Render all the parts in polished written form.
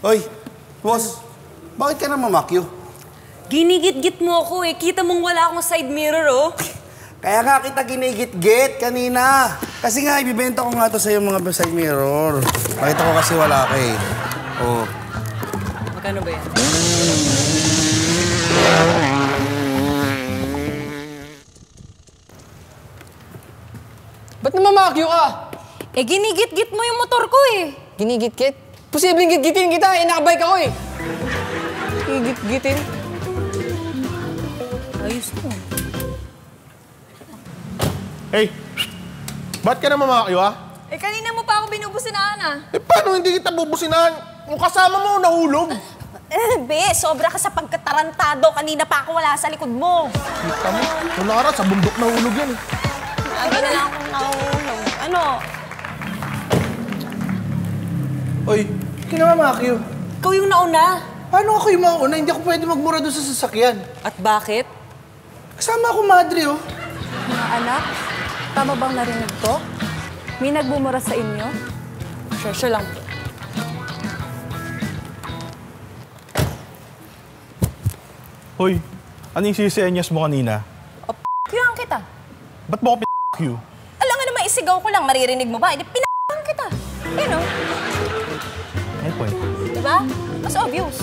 Hoy, boss, bakit ka na mamakyo? Ginigit-git mo ako eh. Kita mong wala akong side mirror, oh. Kaya nga kita ginigit-git kanina. Kasi nga, ibibenta ko nga to sa'yo mga side mirror. Bakit ako kasi wala ka eh. Oh. Magkano ba yan? Ba't namamakyo ka? Eh, ginigit-git mo yung motor ko eh. Ginigit-git? Posibleng git-gitin kita, nakabike ako eh. Gigit-gitin? Ayos mo. Hey, ba't ka na mamakyo, ha? Eh, kanina mo pa ako binubusinahan ah. Eh, paano hindi kita bubusinahan? Yung kasama mo, nahulog. Be, sobra ka sa pagkatarantado. Kanina pa ako wala sa likod mo. Kita mo, Nara, sa bundok nahulog yan. Lagi na lang akong nahulog. Ano? Oy, kinamamakyo. Ikaw yung nauna. Paano ako yung mauna? Hindi ako pwede magmura doon sa sasakyan. At bakit? Kasama ako, madre, oh. Mga anak, tama bang narinig ko? May nagbumura sa inyo? Sure lang. Hoy, ano yung sisisenyas mo kanina? Kiyang kita. Ba't mo ako p***q? Alam nga naman, isigaw ko lang. Maririnig mo ba? Hindi, pinakang kita. You know? Ay, point. Diba? Mas obvious.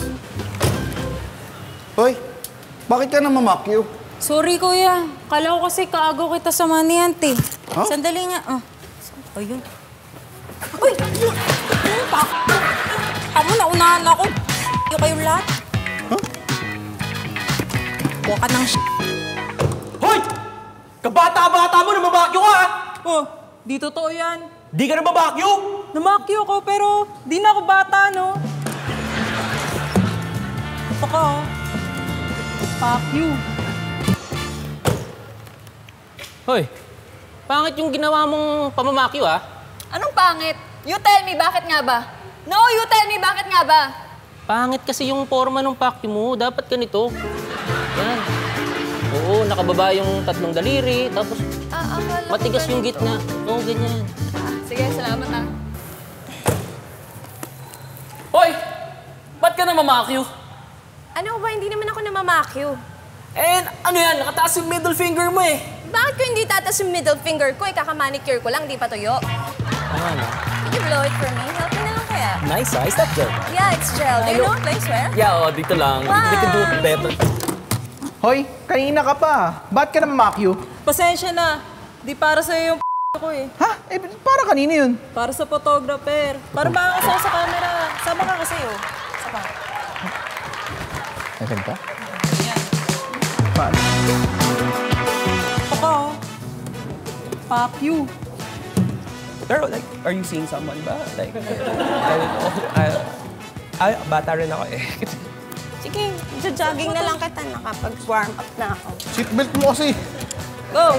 Hoy, bakit ka na mamakyo? Sorry, kuya. Kala ko kasi kaagaw kita sa maniyante. Huh? Sandali nga. Ayun. Uy! Amo, naunahan ako. Yung kayong lahat. Huh? Huwag ka ng Hoy! Kabata-bata mo, namabakyo ka, ha? Oh, di totoo yan. Di ka namabakyo? Namakyo ko, pero di na ako bata, no? Ito ka, oh. Fuck you. Hoy, pangit yung ginawa mong pamamakyo, ha? Anong pangit? You tell me, bakit nga ba? No, you tell me, bakit nga ba? Pangit kasi yung forma ng pakyo mo. Dapat ganito. Yan. Oo, nakababa yung tatlong daliri, tapos matigas yung gitna. Oo, ganyan. Sige, salamat ah. Hoy! Ba't ka namamakyo? Ano ba? Hindi naman ako namamakyo. Eh, ano yan? Nakataas yung middle finger mo eh. Bakit ko hindi tatas yung middle finger ko? Ikakamanicure ko lang, di pa tuyo. Ano? Can you blow it for me? Help me na lang kaya. Nice, is that gel? Yeah, it's gel. Do you know a place where? Yeah, oh, dito lang. We can do it better. Hoy, kanina ka pa. Ba't ka na mamakyo? Pasensya na. Di para sa'yo yung ko eh. Ha? Eh, para kanina yun. Para sa photographer. Para makakasaw sa camera. Sama ka kasi, oh. Saka. Nasaan ka? Yan. Paano? Ako, oh. Fuck you. Pero like, are you seeing someone ba? Like, bata rin ako eh. Sige, jogging na lang kita. Nakapag-warm up na ako. Seatbelt mo kasi. Go!